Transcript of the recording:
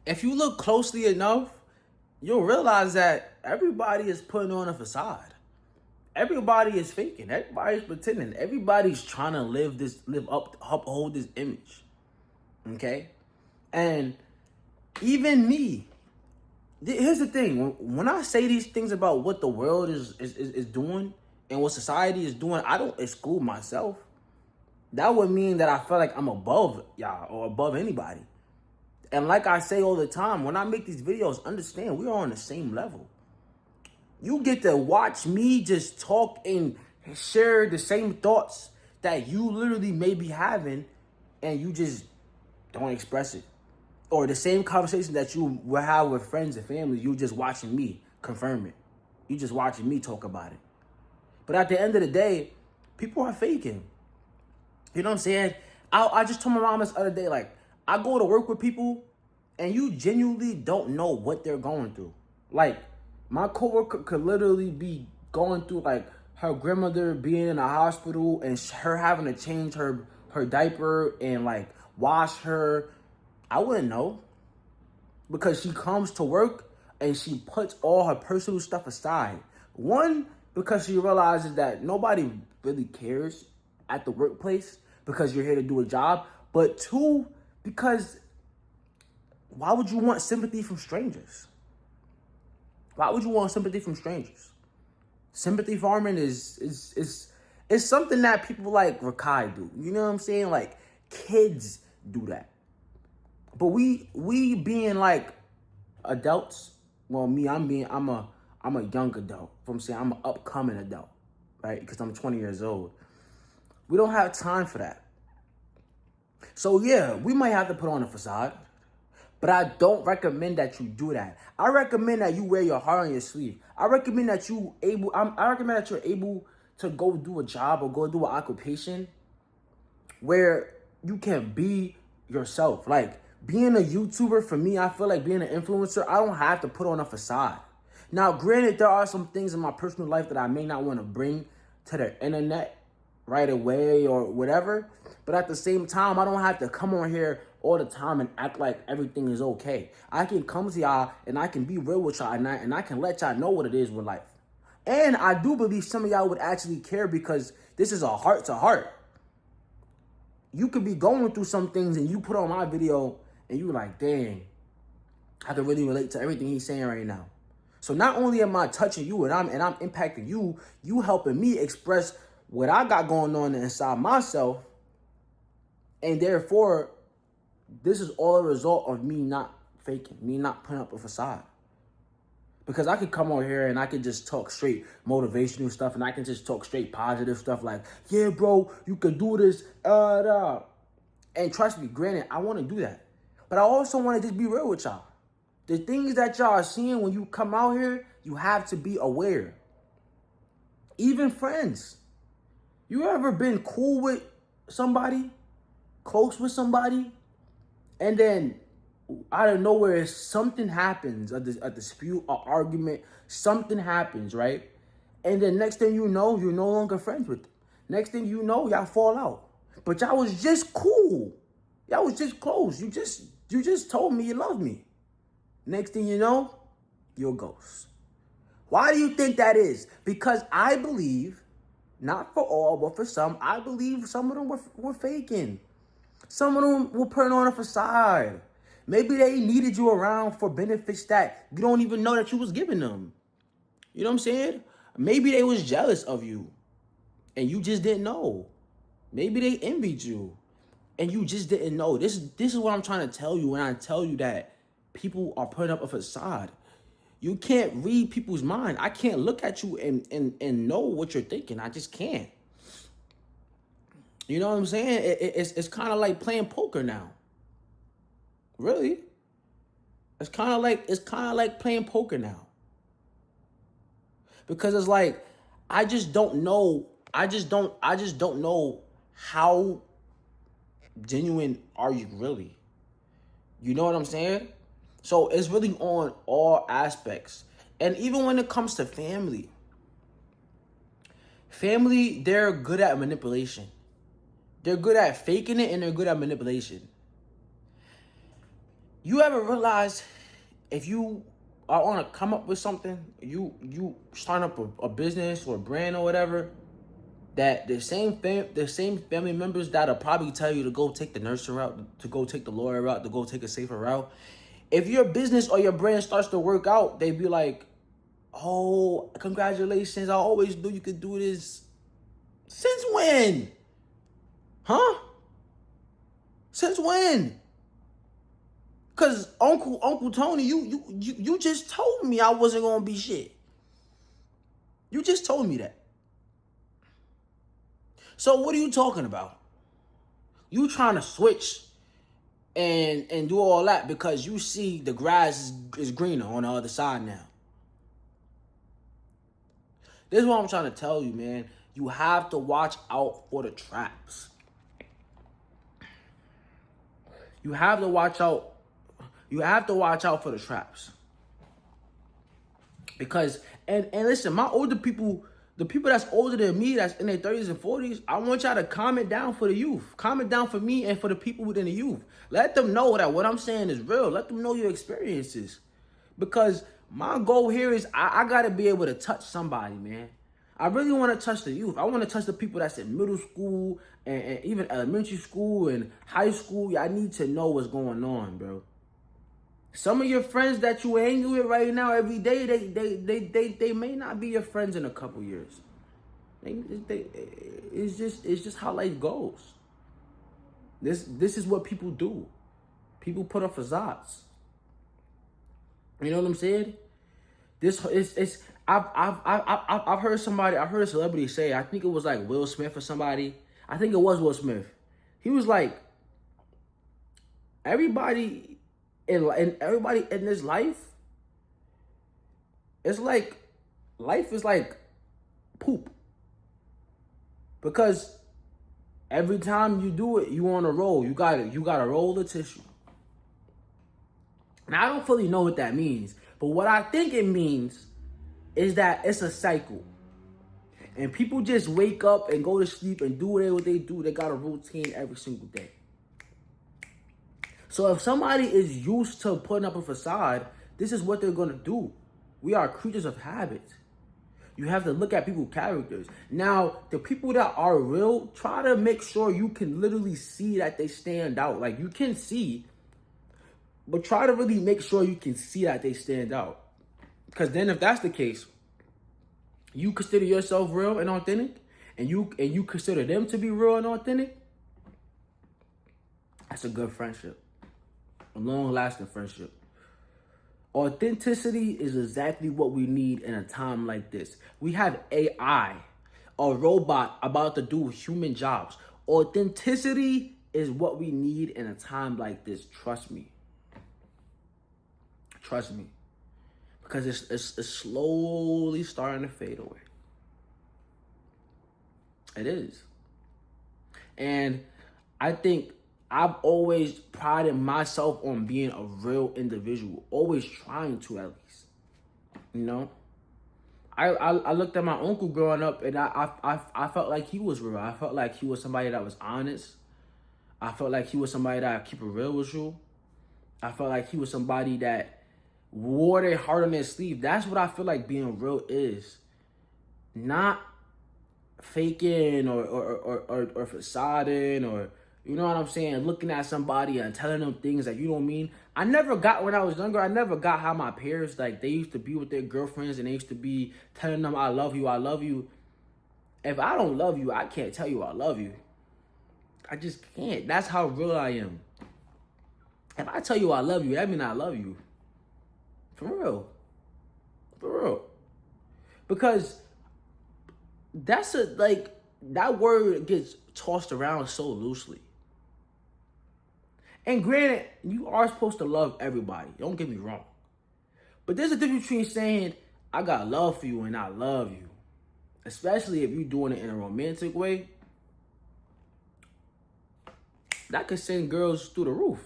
if you look closely enough, you'll realize that everybody is putting on a facade. Everybody is faking. Everybody's pretending. Everybody's trying to uphold this image. Okay? And even me, here's the thing. When I say these things about what the world is doing and what society is doing, I don't exclude myself. That would mean that I feel like I'm above y'all or above anybody. And like I say all the time, when I make these videos, understand we are on the same level. You get to watch me just talk and share the same thoughts that you literally may be having, and you just don't express it. Or the same conversation that you will have with friends and family, you just watching me confirm it. You just watching me talk about it. But at the end of the day, people are faking. You know what I'm saying? I just told my mom this other day, like, I go to work with people and you genuinely don't know what they're going through. Like, my coworker could literally be going through, like, her grandmother being in a hospital and her having to change her diaper and, like, wash her. I wouldn't know, because she comes to work and she puts all her personal stuff aside. One, because she realizes that nobody really cares at the workplace because you're here to do a job. But two, because why would you want sympathy from strangers? Why would you want sympathy from strangers? Sympathy farming is something that people like Facade do. You know what I'm saying? Like, kids do that. But we being like adults, well, me, I'm a young adult. I'm saying I'm an upcoming adult, right? Because I'm 20 years old. We don't have time for that. So yeah, we might have to put on a facade, but I don't recommend that you do that. I recommend that you wear your heart on your sleeve. I recommend that I recommend that you're able to go do a job or go do an occupation where you can be yourself. Like, being a YouTuber, for me, I feel like being an influencer, I don't have to put on a facade. Now, granted, there are some things in my personal life that I may not want to bring to the internet right away or whatever. But at the same time, I don't have to come on here all the time and act like everything is okay. I can come to y'all and I can be real with y'all and I can let y'all know what it is with life. And I do believe some of y'all would actually care, because this is a heart to heart. You could be going through some things and you put on my video and you like, dang, I can really relate to everything he's saying right now. So not only am I touching you and I'm impacting you, you helping me express what I got going on inside myself. And therefore, this is all a result of me not faking, me not putting up a facade. Because I could come on here and I could just talk straight motivational stuff, and I can just talk straight positive stuff like, yeah, bro, you can do this. And trust me, granted, I want to do that. But I also want to just be real with y'all. The things that y'all are seeing when you come out here, you have to be aware. Even friends. You ever been cool with somebody, close with somebody, and then out of nowhere something happens, a dispute, an argument, something happens, right? And then next thing you know, you're no longer friends with them. Next thing you know, y'all fall out. But y'all was just cool. Y'all was just close. You just told me you love me. Next thing you know, you're a ghost. Why do you think that is? Because I believe, not for all, but for some, I believe some of them were faking. Some of them were putting on a facade. Maybe they needed you around for benefits that you don't even know that you was giving them. You know what I'm saying? Maybe they was jealous of you and you just didn't know. Maybe they envied you and you just didn't know. This is what I'm trying to tell you when I tell you that people are putting up a facade. You can't read people's mind. I can't look at you and know what you're thinking. I just can't. You know what I'm saying? It's kind of like playing poker now. Really? It's kind of like playing poker now. Because it's like, I just don't know how genuine are you really? You know what I'm saying? So it's really on all aspects. And even when it comes to family, they're good at manipulation. They're good at faking it and they're good at manipulation. You ever realize if you are on to come up with something, you start up a business or a brand or whatever, that the same family members that'll probably tell you to go take the nursing route, to go take the lawyer route, to go take a safer route. If your business or your brand starts to work out, they be like, "Oh, congratulations! I always knew you could do this." Since when? Huh? Since when? Cause Uncle Tony, you just told me I wasn't gonna be shit. You just told me that. So what are you talking about? You trying to switch and do all that because you see the grass is greener on the other side now. This is what I'm trying to tell you, man. You have to watch out for the traps. You have to watch out. You have to watch out for the traps. Because and listen, my older people, the people that's older than me, that's in their 30s and 40s, I want y'all to comment down for the youth. Comment down for me and for the people within the youth. Let them know that what I'm saying is real. Let them know your experiences. Because my goal here is I gotta be able to touch somebody, man. I really want to touch the youth. I want to touch the people that's in middle school and even elementary school and high school. Y'all need to know what's going on, bro. Some of your friends that you hang with right now every day, they may not be your friends in a couple years. It's just how life goes. This is what people do. People put up facades. You know what I'm saying? I've heard a celebrity say, I think it was like Will Smith or somebody. I think it was Will Smith. He was like, everybody in this life, it's like life is like poop. Because every time you do it, you on a roll. You gotta roll the tissue. Now I don't fully know what that means, but what I think it means is that it's a cycle. And people just wake up and go to sleep and do what they do. They got a routine every single day. So if somebody is used to putting up a facade, this is what they're going to do. We are creatures of habit. You have to look at people's characters. Now, the people that are real, try to make sure you can literally see that they stand out. Like, you can see, but try to really make sure you can see that they stand out. Because then if that's the case, you consider yourself real and authentic, and you consider them to be real and authentic, that's a good friendship. A long-lasting friendship. Authenticity is exactly what we need in a time like this. We have AI, a robot about to do human jobs. Authenticity is what we need in a time like this. Trust me. Trust me. Because it's slowly starting to fade away. It is. And I think I've always prided myself on being a real individual, always trying to, at least. You know, I looked at my uncle growing up, and I felt like he was real. I felt like he was somebody that was honest. I felt like he was somebody that keep it real with you. I felt like he was somebody that wore their heart on their sleeve. That's what I feel like being real is. Not faking or facading or, you know what I'm saying, looking at somebody and telling them things that you don't mean. I never got, when I was younger, I never got how my peers, like, they used to be with their girlfriends and they used to be telling them, I love you, I love you. If I don't love you, I can't tell you I love you. I just can't. That's how real I am. If I tell you I love you, that means I love you. For real. For real. Because that's that word gets tossed around so loosely. And granted, you are supposed to love everybody. Don't get me wrong. But there's a difference between saying, I got love for you and I love you. Especially if you're doing it in a romantic way. That could send girls through the roof.